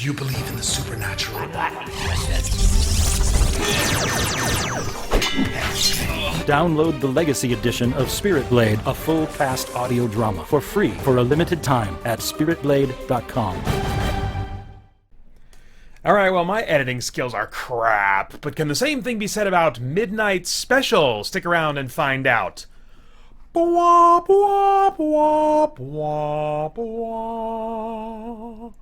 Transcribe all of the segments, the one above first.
you believe in the supernatural? Download the Legacy Edition of Spirit Blade, a full cast audio drama, for free for a limited time at spiritblade.com. Alright, well, my editing skills are crap, but can the same thing be said about Midnight Special? Stick around and find out. Bwah, bwah, bwah, bwah, bwah.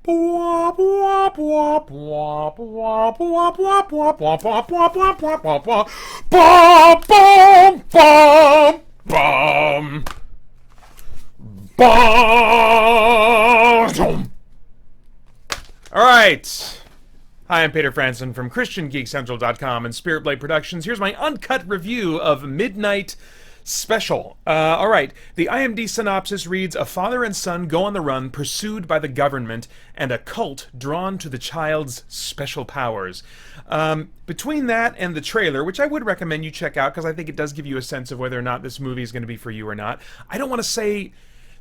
Bwah, bwah, bwah, bwah, bwah, bwah, bwah, bwah, bwah, bwah, bwah, bwah, bwah, bwah, bwah. Bum, bum, bum, bum. Bum. All right. Hi, I'm Peter Franson from christiangeekcentral.com and Spirit Blade Productions. Here's my uncut review of Midnight Special. All right. The IMDb synopsis reads, a father and son go on the run, pursued by the government and a cult drawn to the child's special powers. Between that and the trailer, which I would recommend you check out because I think it does give you a sense of whether or not this movie is going to be for you or not, I don't want to say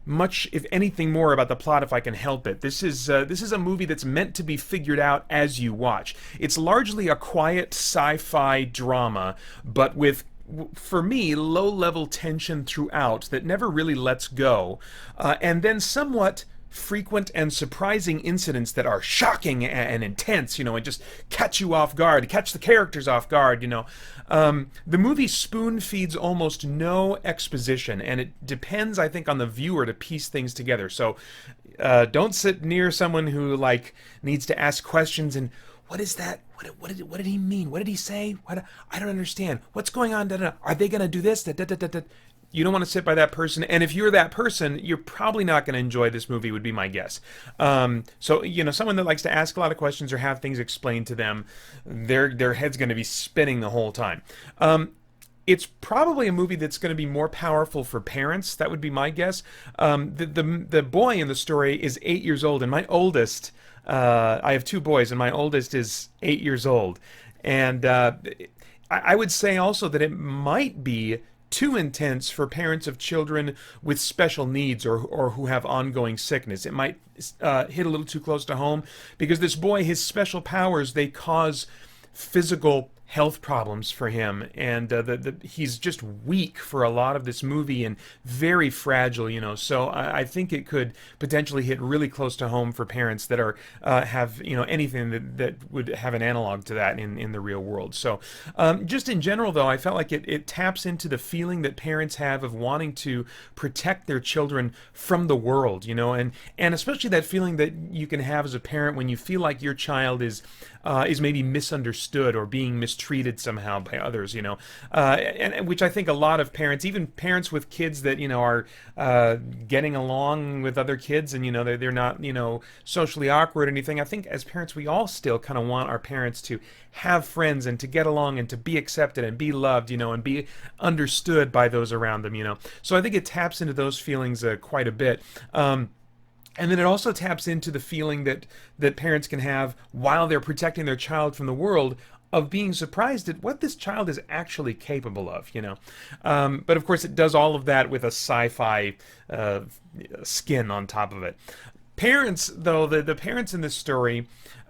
much, if anything, more about the plot if I can help it. This is a movie that's meant to be figured out as you watch. It's largely a quiet sci-fi drama, but with, for me, low-level tension throughout that never really lets go, and then somewhat frequent and surprising incidents that are shocking and intense, and just catch you off guard, catch the characters off guard, The movie spoon feeds almost no exposition, and it depends, I think, on the viewer to piece things together. So don't sit near someone who, needs to ask questions and, what is that? What did he mean? What did he say? I don't understand. What's going on? Are they going to do this? You don't want to sit by that person, and if you're that person, you're probably not going to enjoy this movie, would be my guess. So, someone that likes to ask a lot of questions or have things explained to them, their head's going to be spinning the whole time. It's probably a movie that's going to be more powerful for parents. That would be my guess. The boy in the story is 8 years old, and my oldest, I have two boys, and my oldest is 8 years old. And I would say also that it might be too intense for parents of children with special needs or who have ongoing sickness. It might hit a little too close to home because this boy, his special powers, they cause physical health problems for him, and he's just weak for a lot of this movie and very fragile, so I think it could potentially hit really close to home for parents that are have anything that would have an analog to that in the real world. So just in general, though, I felt like it taps into the feeling that parents have of wanting to protect their children from the world, and especially that feeling that you can have as a parent when you feel like your child is maybe misunderstood or being mistreated somehow by others, and which I think a lot of parents, even parents with kids that are getting along with other kids, and they're not socially awkward or anything. I think as parents we all still kind of want our parents to have friends and to get along and to be accepted and be loved, and be understood by those around them, So I think it taps into those feelings quite a bit. And then it also taps into the feeling that parents can have while they're protecting their child from the world of being surprised at what this child is actually capable of, But of course it does all of that with a sci-fi skin on top of it. Parents, though, the parents in this story,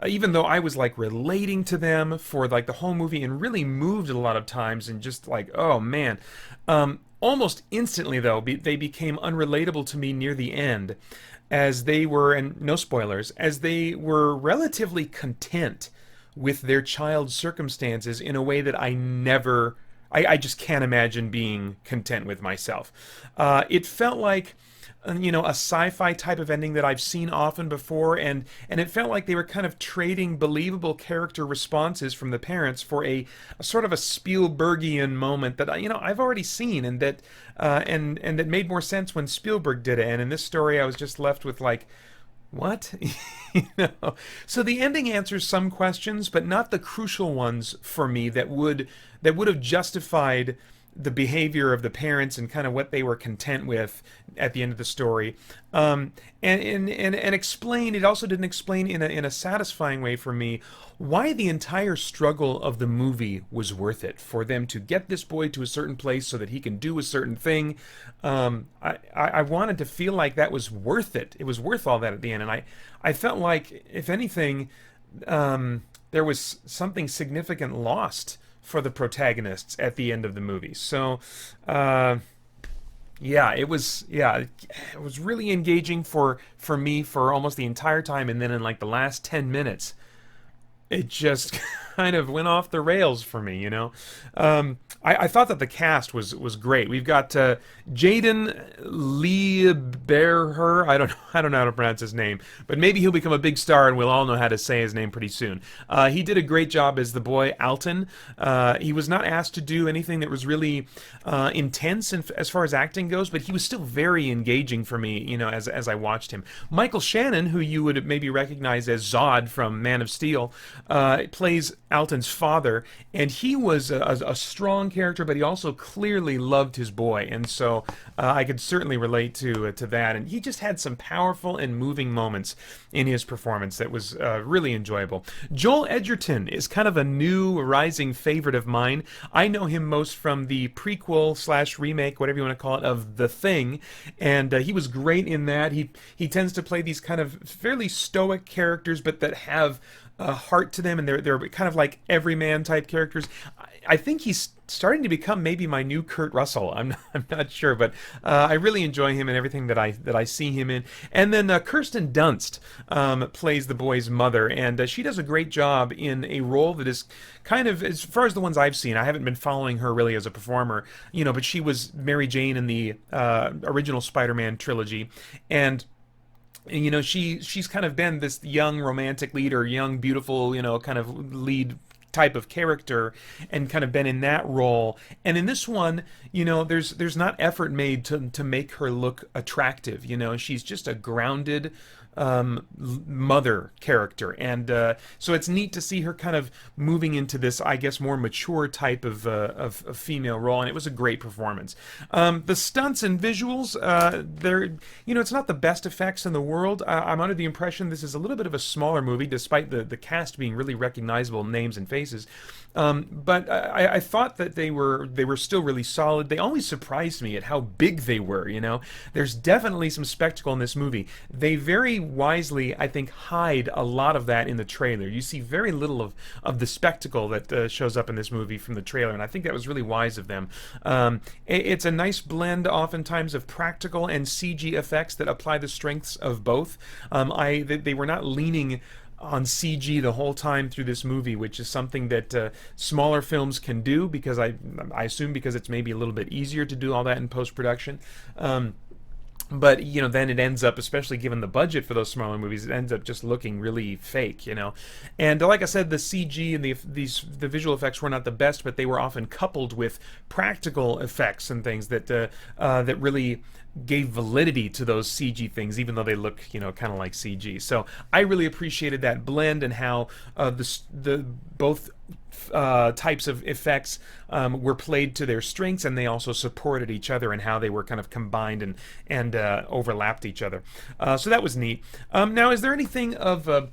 even though I was relating to them for the whole movie and really moved a lot of times and just oh man, almost instantly though they became unrelatable to me near the end, as they were, and no spoilers, as they were relatively content with their child's circumstances in a way that I just can't imagine being content with myself. It felt like a sci-fi type of ending that I've seen often before, and it felt like they were kind of trading believable character responses from the parents for a sort of a Spielbergian moment that I've already seen, and that and that made more sense when Spielberg did it. And in this story, I was just left with what? So the ending answers some questions, but not the crucial ones for me that would have justified the behavior of the parents and kind of what they were content with at the end of the story, and explain. It also didn't explain in a satisfying way for me why the entire struggle of the movie was worth it, for them to get this boy to a certain place so that he can do a certain thing. I wanted to feel like that was worth it. It was worth all that at the end, and I felt like, if anything, there was something significant lost for the protagonists at the end of the movie. So, it was really engaging for me for almost the entire time, and then in like the last 10 minutes, it just kind of went off the rails for me, you know. I thought that the cast was great. We've got Jaden Lieberher. I don't know how to pronounce his name, but maybe he'll become a big star, and we'll all know how to say his name pretty soon. He did a great job as the boy Alton. He was not asked to do anything that was really intense as far as acting goes, but he was still very engaging for me, you know, as I watched him. Michael Shannon, who you would maybe recognize as Zod from Man of Steel, plays Alton's father, and he was a strong character, but he also clearly loved his boy, and so I could certainly relate to that. And he just had some powerful and moving moments in his performance that was really enjoyable. Joel Edgerton is kind of a new rising favorite of mine. I know him most from the prequel / remake, whatever you want to call it, of The Thing, and he was great in that. He tends to play these kind of fairly stoic characters, but that have a heart to them, and they're kind of like everyman type characters. I think he's starting to become maybe my new Kurt Russell. I'm not sure, but I really enjoy him and everything that I see him in. And then Kirsten Dunst plays the boy's mother, and she does a great job in a role that is kind of, as far as the ones I've seen, I haven't been following her really as a performer, you know, but she was Mary Jane in the original Spider-Man trilogy, and you know, she's kind of been this young romantic lead, or young beautiful, you know, kind of lead type of character, and kind of been in that role. And in this one, you know, there's not effort made to make her look attractive. You know, she's just a grounded mother character, and so it's neat to see her kind of moving into this, I guess, more mature type of female role, and it was a great performance. The stunts and visuals, they're, you know, it's not the best effects in the world. I'm under the impression this is a little bit of a smaller movie, despite the cast being really recognizable names and faces. But I thought that they were still really solid. They always surprised me at how big they were. You know, there's definitely some spectacle in this movie. They very wisely, I think, hide a lot of that in the trailer. You see very little of the spectacle that shows up in this movie from the trailer, and I think that was really wise of them. It's a nice blend, oftentimes, of practical and CG effects that apply the strengths of both. They were not leaning on CG the whole time through this movie, which is something that smaller films can do, because I assume because it's maybe a little bit easier to do all that in post-production. But, you know, then it ends up, especially given the budget for those smaller movies, it ends up just looking really fake, you know. And like I said, the CG and the visual effects were not the best, but they were often coupled with practical effects and things that that really gave validity to those CG things, even though they look, you know, kind of like CG. So I really appreciated that blend, and how the both types of effects were played to their strengths, and they also supported each other, and how they were kind of combined and overlapped each other. So that was neat. Now, is there anything of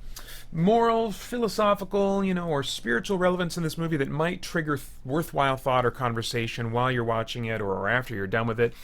moral, philosophical, you know, or spiritual relevance in this movie that might trigger worthwhile thought or conversation while you're watching it, or after you're done with it?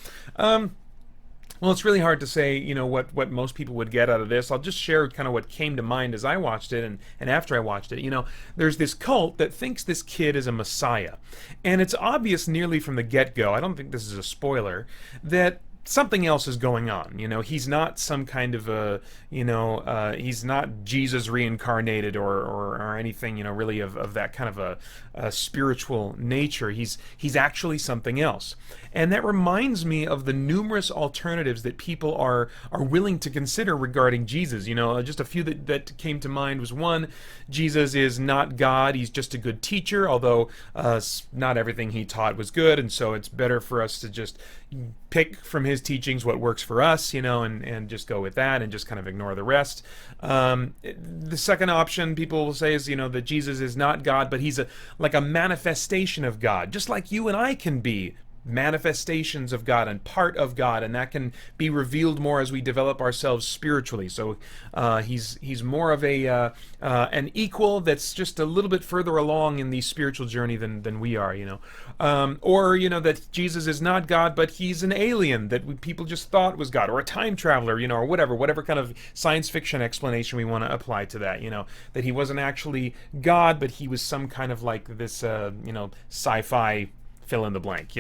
Well, it's really hard to say, you know, what most people would get out of this. I'll just share kind of what came to mind as I watched it, and after I watched it. You know, there's this cult that thinks this kid is a messiah. And it's obvious nearly from the get-go, I don't think this is a spoiler, that something else is going on. You know, he's not some kind of a, you know, he's not Jesus reincarnated or anything, you know, really of that kind of a spiritual nature. He's actually something else. And that reminds me of the numerous alternatives that people are willing to consider regarding Jesus. You know, just a few that came to mind was, one, Jesus is not God, he's just a good teacher, although not everything he taught was good, and so it's better for us to just pick from his teachings what works for us, you know, and just go with that, and just kind of ignore the rest. The second option people will say is, you know, that Jesus is not God, but he's like a manifestation of God, just like you and I can be manifestations of God and part of God, and that can be revealed more as we develop ourselves spiritually. So he's more of an equal that's just a little bit further along in the spiritual journey than we are, or that Jesus is not God, but he's an alien that people just thought was God, or a time traveler, or whatever kind of science fiction explanation we want to apply to that, that he wasn't actually God, but he was some kind of like this, sci-fi fill in the blank,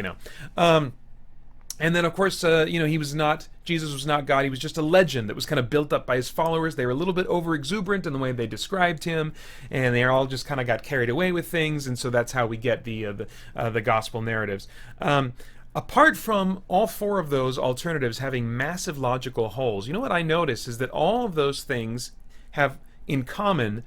and then, of course, Jesus was not God. He was just a legend that was kind of built up by his followers. They were a little bit over-exuberant in the way they described him, and they all just kind of got carried away with things, and so that's how we get the gospel narratives. Apart from all four of those alternatives having massive logical holes, what I notice is that all of those things have in common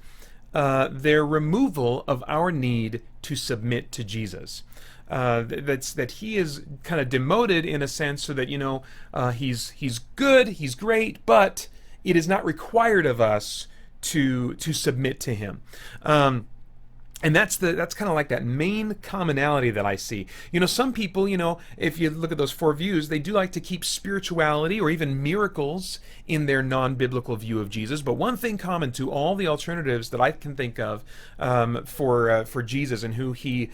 their removal of our need to submit to Jesus. That he is kind of demoted in a sense, so that he's good, he's great, but it is not required of us to submit to him. And that's kind of like that main commonality that I see. Some people, if you look at those four views, they do like to keep spirituality or even miracles in their non-biblical view of Jesus. But one thing common to all the alternatives that I can think of for Jesus and who he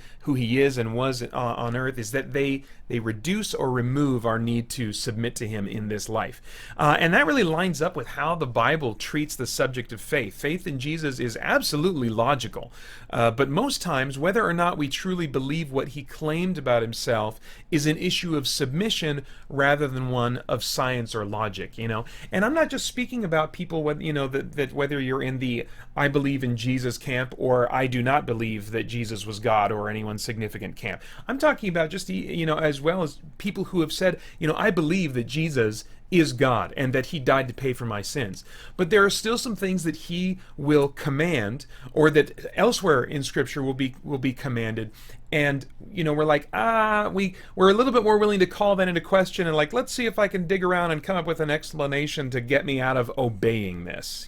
is and was on earth is that they reduce or remove our need to submit to him in this life. And that really lines up with how the Bible treats the subject of faith. Faith in Jesus is absolutely logical. But most times, whether or not we truly believe what he claimed about himself is an issue of submission rather than one of science or logic, And I'm not just speaking about people, that whether you're in the I believe in Jesus camp or I do not believe that Jesus was God or anyone significant camp. I'm talking about just, as well as people who have said, I believe that Jesus is God and that he died to pay for my sins. But there are still some things that he will command, or that elsewhere in Scripture will be commanded. And we're like, we're a little bit more willing to call that into question and like, let's see if I can dig around and come up with an explanation to get me out of obeying this,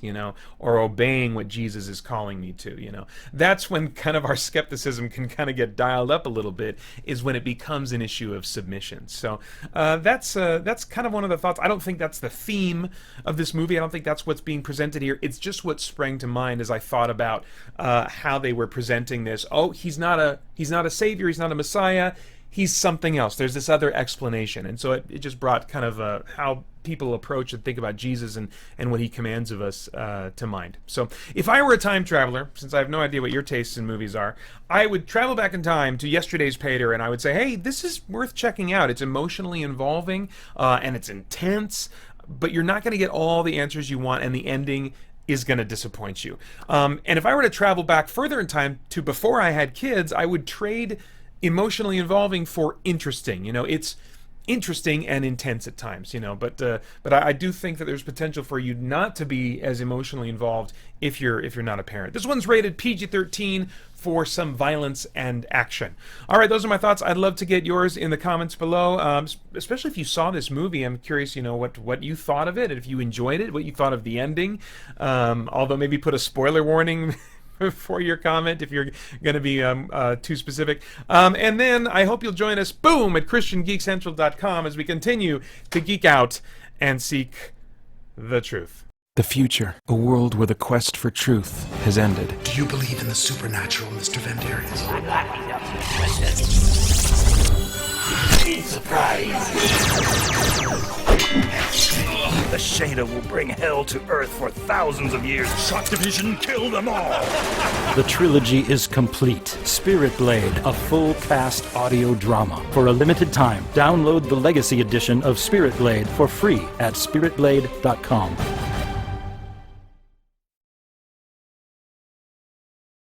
or obeying what Jesus is calling me to, That's when kind of our skepticism can kind of get dialed up a little bit, is when it becomes an issue of submission. So that's kind of one of the thoughts. I don't think that's the theme of this movie. I don't think that's what's being presented here. It's just what sprang to mind as I thought about how they were presenting this. Oh, he's not a savior, he's not a Messiah, he's something else. There's this other explanation. And so it just brought kind of how people approach and think about Jesus and what he commands of us to mind. So if I were a time traveler, since I have no idea what your tastes in movies are, I would travel back in time to yesterday's Pater, and I would say, hey, this is worth checking out. It's emotionally involving, and it's intense, but you're not going to get all the answers you want, and the ending is going to disappoint you. And if I were to travel back further in time to before I had kids, I would trade emotionally involving for interesting. It's interesting and intense at times, but I do think that there's potential for you not to be as emotionally involved if you're not a parent. This one's rated PG-13 for some violence and action. All right, those are my thoughts. I'd love to get yours in the comments below, especially if you saw this movie. I'm curious, what you thought of it, if you enjoyed it, what you thought of the ending. Although maybe put a spoiler warning for your comment if you're going to be too specific. And then I hope you'll join us, boom, at christiangeekcentral.com as we continue to geek out and seek the truth. The future, a world where the quest for truth has ended. Do you believe in the supernatural, Mr. Vandarius? I'm not surprise. The Shader will bring hell to Earth for thousands of years. Shock Division, kill them all! The trilogy is complete. Spirit Blade, a full cast audio drama. For a limited time, download the Legacy Edition of Spirit Blade for free at spiritblade.com.